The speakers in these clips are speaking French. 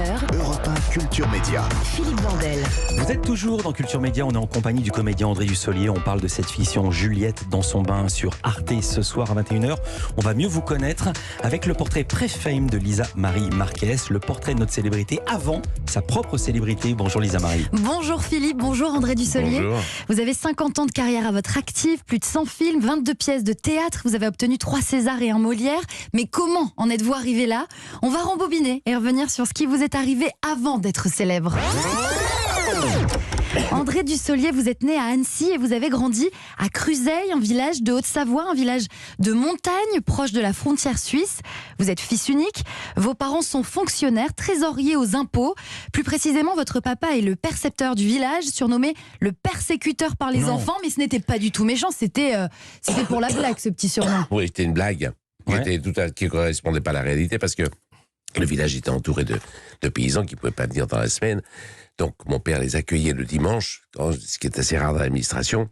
19h, Europe 1 Culture Média. Philippe Vandel. Vous êtes toujours dans Culture Média, on est en compagnie du comédien André Dussolier. On parle de cette fiction Juliette dans son bain sur Arte ce soir à 21h. On va mieux vous connaître avec le portrait pré-fame de Lisa Marie Marquez, le portrait de notre célébrité avant sa propre célébrité. Bonjour Lisa Marie. Bonjour Philippe, bonjour André Dussolier. Bonjour. Vous avez 50 ans de carrière à votre actif, plus de 100 films, 22 pièces de théâtre, vous avez obtenu 3 Césars et un Molière. Mais comment en êtes-vous arrivé là? On va rembobiner et revenir sur ce qui vous est arrivé avant d'être célèbre. André Dussolier, vous êtes né à Annecy et vous avez grandi à Cruseilles, un village de Haute-Savoie, un village de montagne proche de la frontière suisse. Vous êtes fils unique, vos parents sont fonctionnaires, trésoriers aux impôts. Plus précisément, votre papa est le percepteur du village, surnommé le persécuteur par les enfants, mais ce n'était pas du tout méchant, c'était pour la blague ce petit surnom. Oui, c'était une blague qui ne correspondait pas à la réalité parce que le village était entouré de paysans qui ne pouvaient pas venir dans la semaine. Donc mon père les accueillait le dimanche, ce qui est assez rare dans l'administration.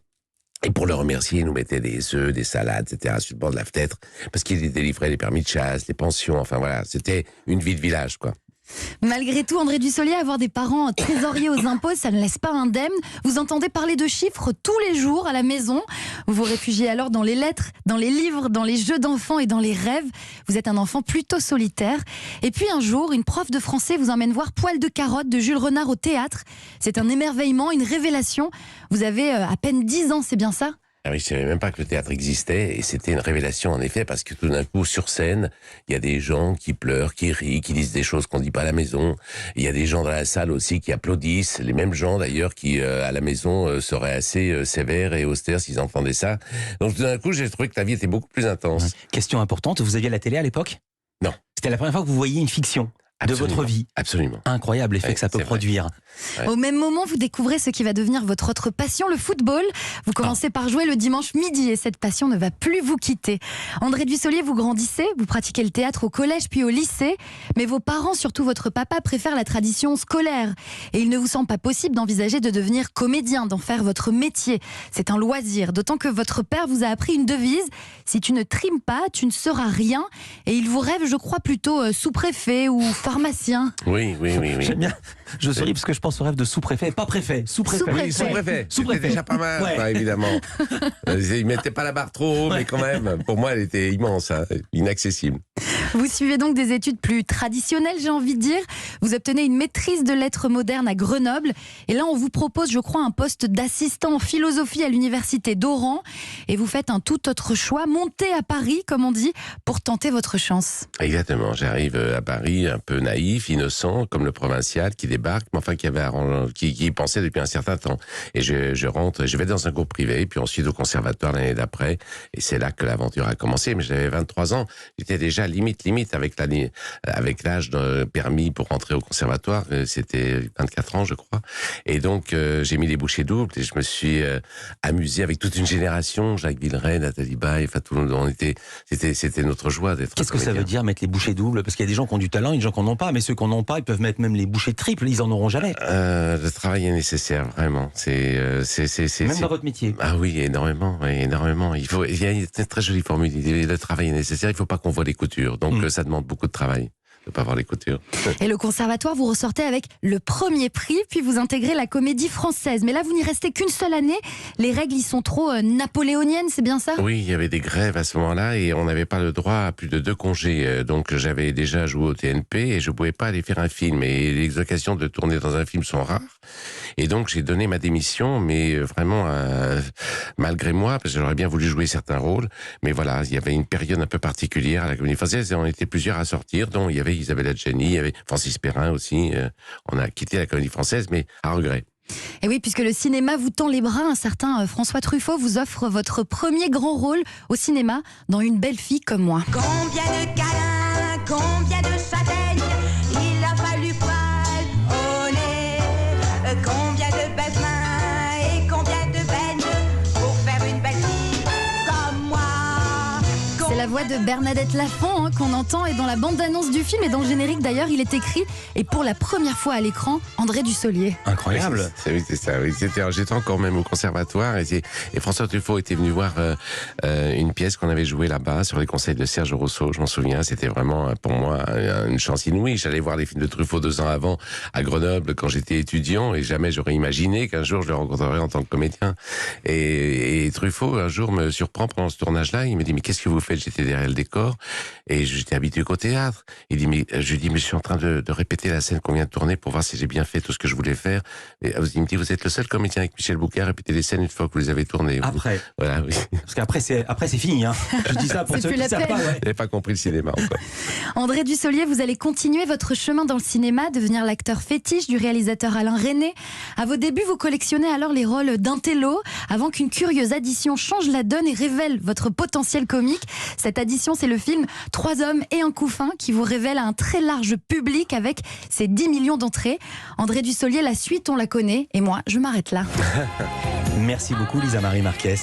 Et pour le remercier, il nous mettait des œufs, des salades, etc. sur le bord de la fenêtre parce qu'il délivrait les permis de chasse, les pensions, enfin voilà, c'était une vie de village, quoi. Malgré tout, André Dussolier, avoir des parents trésoriers aux impôts, ça ne laisse pas indemne. Vous entendez parler de chiffres tous les jours à la maison. Vous vous réfugiez alors dans les lettres, dans les livres, dans les jeux d'enfants et dans les rêves. Vous êtes un enfant plutôt solitaire. Et puis un jour, une prof de français vous emmène voir Poil de carotte de Jules Renard au théâtre. C'est un émerveillement, une révélation. Vous avez à peine 10 ans, c'est bien ça ? Ah oui, je savais même pas que le théâtre existait et c'était une révélation en effet parce que tout d'un coup sur scène, il y a des gens qui pleurent, qui rient, qui disent des choses qu'on dit pas à la maison. Il y a des gens dans la salle aussi qui applaudissent, les mêmes gens d'ailleurs qui à la maison seraient assez sévères et austères s'ils entendaient ça. Donc tout d'un coup, j'ai trouvé que la vie était beaucoup plus intense. Question importante, vous aviez la télé à l'époque? Non. C'était la première fois que vous voyiez une fiction de votre vie. Absolument. Incroyable l'effet que ça peut produire. Ouais. Au même moment, vous découvrez ce qui va devenir votre autre passion, le football. Vous commencez par jouer le dimanche midi et cette passion ne va plus vous quitter. André Dussolier, vous grandissez, vous pratiquez le théâtre au collège puis au lycée, mais vos parents, surtout votre papa, préfèrent la tradition scolaire. Et il ne vous semble pas possible d'envisager de devenir comédien, d'en faire votre métier. C'est un loisir, d'autant que votre père vous a appris une devise: si tu ne trimes pas, tu ne seras rien. Et il vous rêve, je crois, plutôt sous-préfet ou pharmacien. Oui. J'aime bien. Je souris parce que je pense au rêve de sous-préfet, pas préfet, sous-préfet. Sous-préfet. Oui, sous-préfet. Sous-préfet. C'était déjà pas mal, Ouais. quoi, évidemment. Il mettait pas la barre trop haut, mais quand même, pour moi, elle était immense, inaccessible. Vous suivez donc des études plus traditionnelles, j'ai envie de dire. Vous obtenez une maîtrise de lettres modernes à Grenoble. Et là, on vous propose, je crois, un poste d'assistant en philosophie à l'université d'Oran. Et vous faites un tout autre choix, monter à Paris, comme on dit, pour tenter votre chance. Exactement, j'arrive à Paris un peu naïf, innocent, comme le provincial qui débarque, mais enfin qui y pensait depuis un certain temps. Et je rentre, je vais dans un cours privé, puis ensuite au conservatoire l'année d'après, et c'est là que l'aventure a commencé. Mais j'avais 23 ans, j'étais déjà limite avec l'âge de permis pour rentrer au conservatoire, c'était 24 ans je crois. Et donc j'ai mis les bouchées doubles et je me suis amusé avec toute une génération, Jacques Villeray, Nathalie Baye, enfin tout le monde, c'était notre joie d'être Qu'est-ce que ça comédien. veut dire mettre les bouchées doubles? Parce qu'il y a des gens qui ont du talent et des gens qui n'en ont pas, mais ceux qui n'en ont pas, ils peuvent mettre même les bouchées triples, ils en auront jamais. Le travail est nécessaire, vraiment. Même dans votre métier. Ah oui, énormément, oui, énormément. Il y a une très jolie formule. Le travail est nécessaire. Il ne faut pas qu'on voit les coutures. Donc ça demande beaucoup de travail de pas voir les coutures. Et le conservatoire, vous ressortez avec le premier prix, puis vous intégrez la Comédie Française. Mais là, vous n'y restez qu'une seule année. Les règles y sont trop napoléoniennes, c'est bien ça? Oui, il y avait des grèves à ce moment-là et on n'avait pas le droit à plus de 2 congés. Donc j'avais déjà joué au TNP et je ne pouvais pas aller faire un film. Et les occasions de tourner dans un film sont rares. Et donc j'ai donné ma démission, mais vraiment malgré moi, parce que j'aurais bien voulu jouer certains rôles. Mais voilà, il y avait une période un peu particulière à la Comédie Française et on était plusieurs à sortir, dont il y avait Isabelle Adjani, il y avait Francis Perrin aussi. On a quitté la Comédie Française, mais à regret. Et oui, puisque le cinéma vous tend les bras, un certain François Truffaut vous offre votre premier grand rôle au cinéma dans Une belle fille comme moi. Combien de câlins, combien de châtaignes, il a fallu poil au nez. Combien de baissements et combien de baignes pour faire une belle fille comme moi. C'est la voix voix de Bernadette Lafont qu'on entend et dans la bande-annonce du film et dans le générique d'ailleurs, il est écrit et pour la première fois à l'écran, André Dussolier. Incroyable. Oui, c'est ça. Oui. J'étais encore même au conservatoire et François Truffaut était venu voir une pièce qu'on avait jouée là-bas sur les conseils de Serge Rousseau. Je m'en souviens, c'était vraiment pour moi une chance inouïe. J'allais voir les films de Truffaut 2 ans avant à Grenoble quand j'étais étudiant et jamais j'aurais imaginé qu'un jour je le rencontrerais en tant que comédien. Et Truffaut un jour me surprend pendant ce tournage-là. Il me dit mais qu'est-ce que vous faites? J'étais derrière le décor et j'étais habitué qu'au théâtre. Il dit mais je lui dis mais je suis en train de répéter la scène qu'on vient de tourner pour voir si j'ai bien fait tout ce que je voulais faire. Et il me dit vous êtes le seul comédien avec Michel Bouquet à répéter les scènes une fois que vous les avez tournées. Après. Voilà, oui. Parce qu'après c'est fini. Hein. Je dis ça pour C'est ceux plus qui la ne savent peine. pas. Ouais. J'avais pas compris le cinéma encore. André Dussolier, vous allez continuer votre chemin dans le cinéma, devenir l'acteur fétiche du réalisateur Alain Resnais. À vos débuts, vous collectionnez alors les rôles d'intello avant qu'une curieuse addition change la donne et révèle votre potentiel comique. Cette addition, c'est le film 3 hommes et un couffin qui vous révèle à un très large public avec ses 10 millions d'entrées. André Dussolier, la suite, on la connaît et moi, je m'arrête là. Merci beaucoup Lisa Marie Marquez.